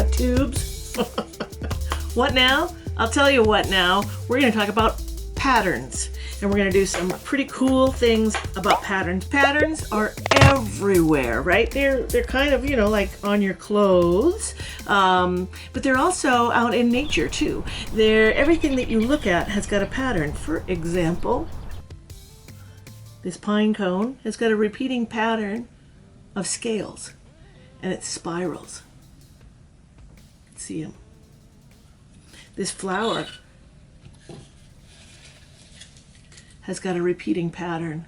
got tubes. What now? I'll tell you what now. We're going to talk about patterns. And we're going to do some pretty cool things about patterns. Patterns are everywhere, right? They're kind of, like on your clothes. But they're also out in nature too. Everything that you look at has got a pattern. For example, this pine cone has got a repeating pattern of scales. And it spirals. See them. This flower has got a repeating pattern.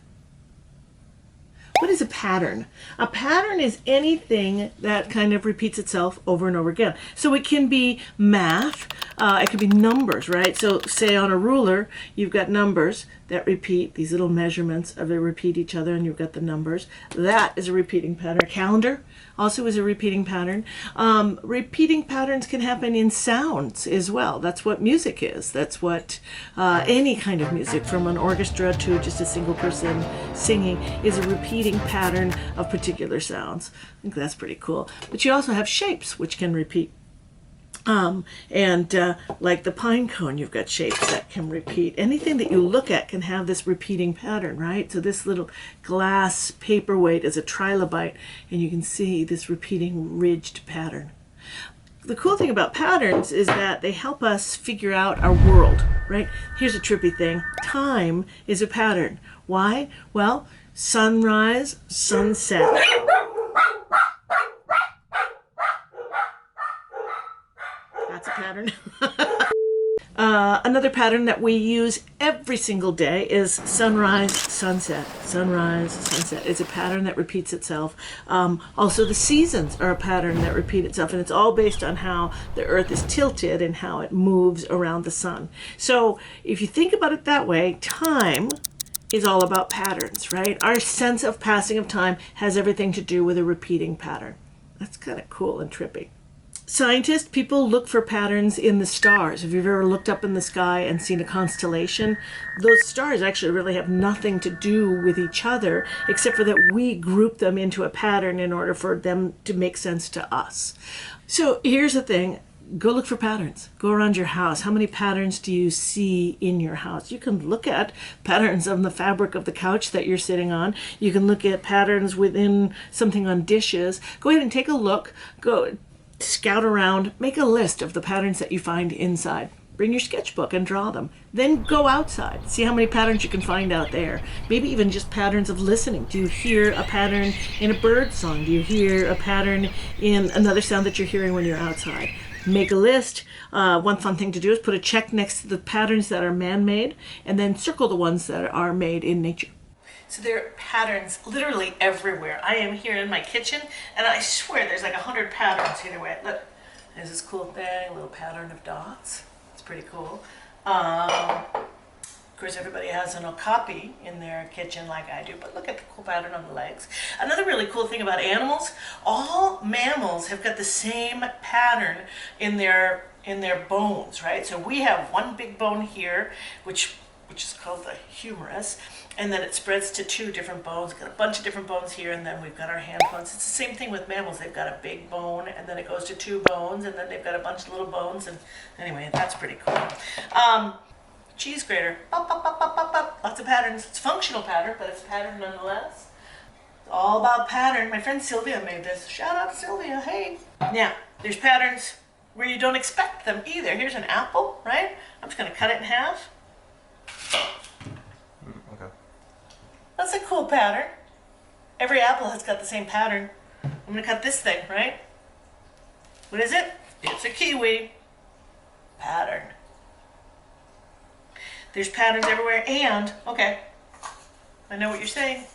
What is a pattern? A pattern is anything that kind of repeats itself over and over again. So it can be math, it could be numbers, right? So say on a ruler, you've got numbers that repeat, these little measurements that repeat each other, and you've got the numbers. That is a repeating pattern. A calendar also is a repeating pattern. Repeating patterns can happen in sounds as well. That's what music is. That's what any kind of music, from an orchestra to just a single person singing, is a repeating pattern of particular sounds. I think that's pretty cool. But you also have shapes which can repeat. Like the pine cone, you've got shapes that can repeat. Anything that you look at can have this repeating pattern, right? So this little glass paperweight is a trilobite, and you can see this repeating ridged pattern. The cool thing about patterns is that they help us figure out our world, right? Here's a trippy thing. Time is a pattern. Why? Well, sunrise, sunset. That's a pattern. Another pattern that we use every single day is sunrise, sunset. Sunrise, sunset. It's a pattern that repeats itself. Also, the seasons are a pattern that repeat itself, and it's all based on how the earth is tilted and how it moves around the sun. So if you think about it that way, time is all about patterns, right? Our sense of passing of time has everything to do with a repeating pattern. That's kind of cool and trippy. Scientists, people look for patterns in the stars. If you've ever looked up in the sky and seen a constellation, those stars actually really have nothing to do with each other, except for that we group them into a pattern in order for them to make sense to us. So here's the thing. Go look for patterns. Go around your house. How many patterns do you see in your house? You can look at patterns on the fabric of the couch that you're sitting on. You can look at patterns within something on dishes. Go ahead and take a look. Go scout around, make a list of the patterns that you find inside. Bring your sketchbook and draw them. Then go outside. See how many patterns you can find out there. Maybe even just patterns of listening. Do you hear a pattern in a bird song? Do you hear a pattern in another sound that you're hearing when you're outside? Make a list. One fun thing to do is put a check next to the patterns that are man-made, and then circle the ones that are made in nature. So there are patterns literally everywhere. I am here in my kitchen, and I swear there's like 100 patterns either way. Look, there's this cool thing, a little pattern of dots. It's pretty cool. Of course, everybody has an okapi in their kitchen like I do, but look at the cool pattern on the legs. Another really cool thing about animals, all mammals have got the same pattern in their bones, right? So we have one big bone here, which is called the humerus, and then it spreads to two different bones. Got a bunch of different bones here, and then we've got our hand bones. It's the same thing with mammals. They've got a big bone, and then it goes to two bones, and then they've got a bunch of little bones, and anyway, that's pretty cool. Cheese grater, bop, bop, bop, bop, bop, bop. Lots of patterns. It's a functional pattern, but it's a pattern nonetheless. It's all about pattern. My friend Sylvia made this. Shout out to Sylvia, hey. Now, there's patterns where you don't expect them either. Here's an apple, right? I'm just gonna cut it in half. Okay. That's a cool pattern. Every apple has got the same pattern. I'm gonna cut this thing, right? What is it? It's a kiwi. Pattern. There's patterns everywhere, and, okay, I know what you're saying.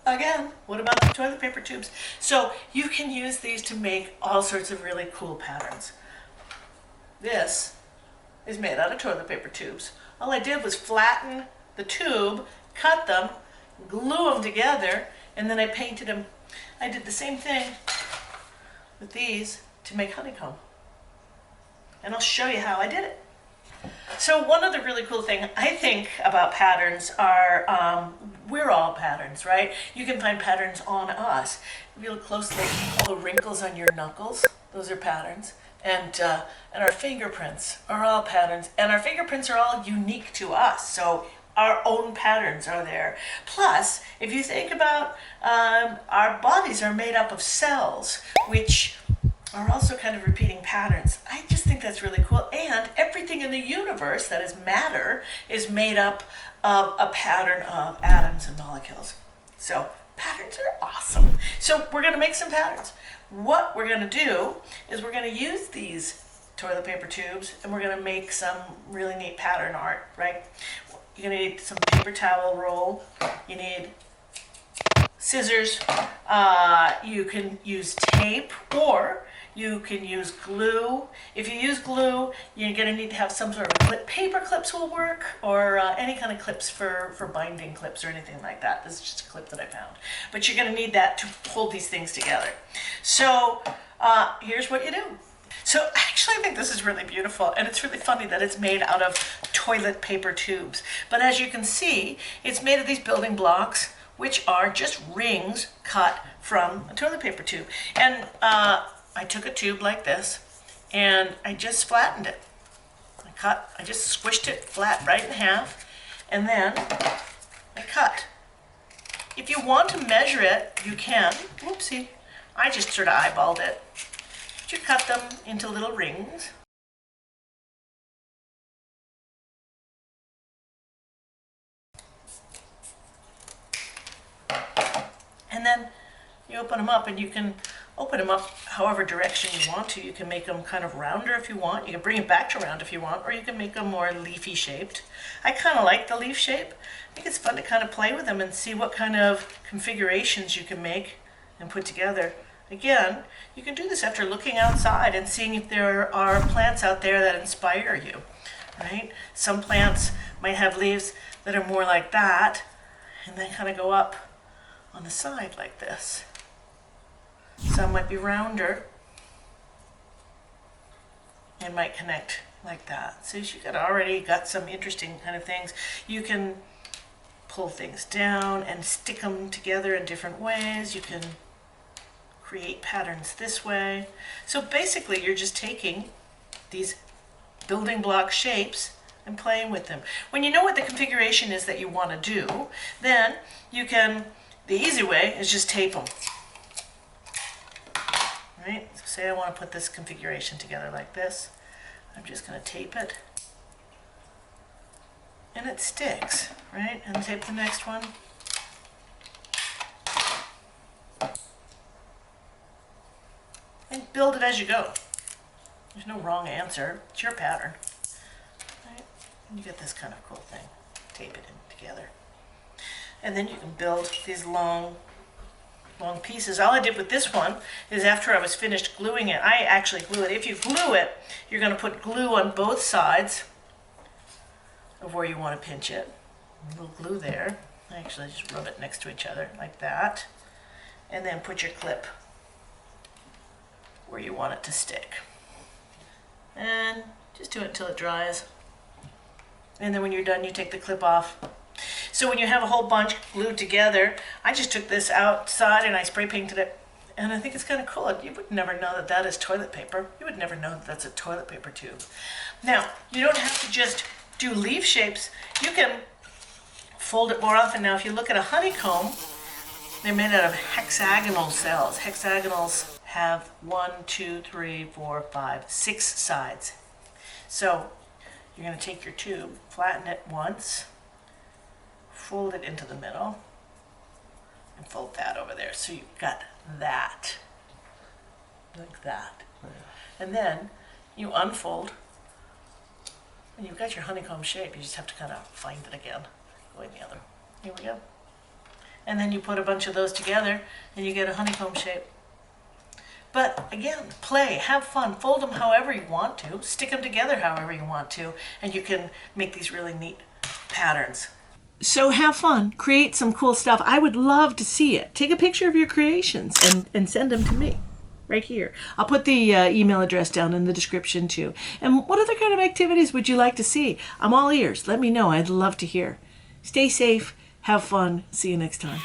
Again, what about the toilet paper tubes? So you can use these to make all sorts of really cool patterns. This is made out of toilet paper tubes. All I did was flatten the tube, cut them, glue them together, and then I painted them. I did the same thing with these to make honeycomb. And I'll show you how I did it. So one other really cool thing I think about patterns are, we're all patterns, right? You can find patterns on us. If you look closely, all the wrinkles on your knuckles, Those are patterns. And our fingerprints are all patterns. And our fingerprints are all unique to us. So our own patterns are there. Plus, if you think about our bodies are made up of cells, which are also kind of repeating patterns. I just think that's really cool. And everything in the universe that is matter is made up of a pattern of atoms and molecules. So patterns are awesome. So we're going to make some patterns. What we're going to do is we're going to use these toilet paper tubes and we're going to make some really neat pattern art, right? You're going to need some paper towel roll. You need scissors. You can use tape or you can use glue. If you use glue, you're going to need to have some sort of clip. Paper clips will work, or any kind of clips for binding clips or anything like that. This is just a clip that I found. But you're going to need that to hold these things together. So here's what you do. So actually I think this is really beautiful, and it's really funny that it's made out of toilet paper tubes. But as you can see, it's made of these building blocks, which are just rings cut from a toilet paper tube. And I took a tube like this and I just flattened it. I just squished it flat right in half, and then I cut. If you want to measure it, you can. Whoopsie. I just sort of eyeballed it. But you cut them into little rings. And then you open them up, and you can open them up however direction you want to. You can make them kind of rounder if you want. You can bring it back to round if you want, or you can make them more leafy shaped. I kind of like the leaf shape. I think it's fun to kind of play with them and see what kind of configurations you can make and put together. Again, you can do this after looking outside and seeing if there are plants out there that inspire you, right? Some plants might have leaves that are more like that and then kind of go up on the side like this. Some might be rounder and might connect like that. So you've already got some interesting kind of things. You can pull things down and stick them together in different ways. You can create patterns this way. So basically you're just taking these building block shapes and playing with them. When you know what the configuration is that you want to do, then you can, the easy way is just tape them. Right? So say I want to put this configuration together like this. I'm just going to tape it. And it sticks, right? And tape the next one. And build it as you go. There's no wrong answer. It's your pattern. Right? And you get this kind of cool thing. Tape it in together. And then you can build these long pieces. All I did with this one is after I was finished gluing it, I actually glue it. If you glue it, you're going to put glue on both sides of where you want to pinch it. A little glue there. I actually just rub it next to each other like that. And then put your clip where you want it to stick. And just do it until it dries. And then when you're done, you take the clip off. So when you have a whole bunch glued together, I just took this outside and I spray painted it. And I think it's kind of cool. You would never know that that is toilet paper. You would never know that that's a toilet paper tube. Now, you don't have to just do leaf shapes. You can fold it more often. Now, if you look at a honeycomb, they're made out of hexagonal cells. Hexagonals have 1, 2, 3, 4, 5, 6 sides. So you're going to take your tube, flatten it once, fold it into the middle, and fold that over there. So you've got that, like that. And then you unfold, and you've got your honeycomb shape. You just have to kind of find it again, going the other. Here we go. And then you put a bunch of those together, and you get a honeycomb shape. But again, play, have fun, fold them however you want to, stick them together however you want to, and you can make these really neat patterns. So have fun, create some cool stuff. I would love to see it. Take a picture of your creations and send them to me right here. I'll put the email address down in the description too. And what other kind of activities would you like to see? I'm all ears. Let me know. I'd love to hear. Stay safe. Have fun. See you next time.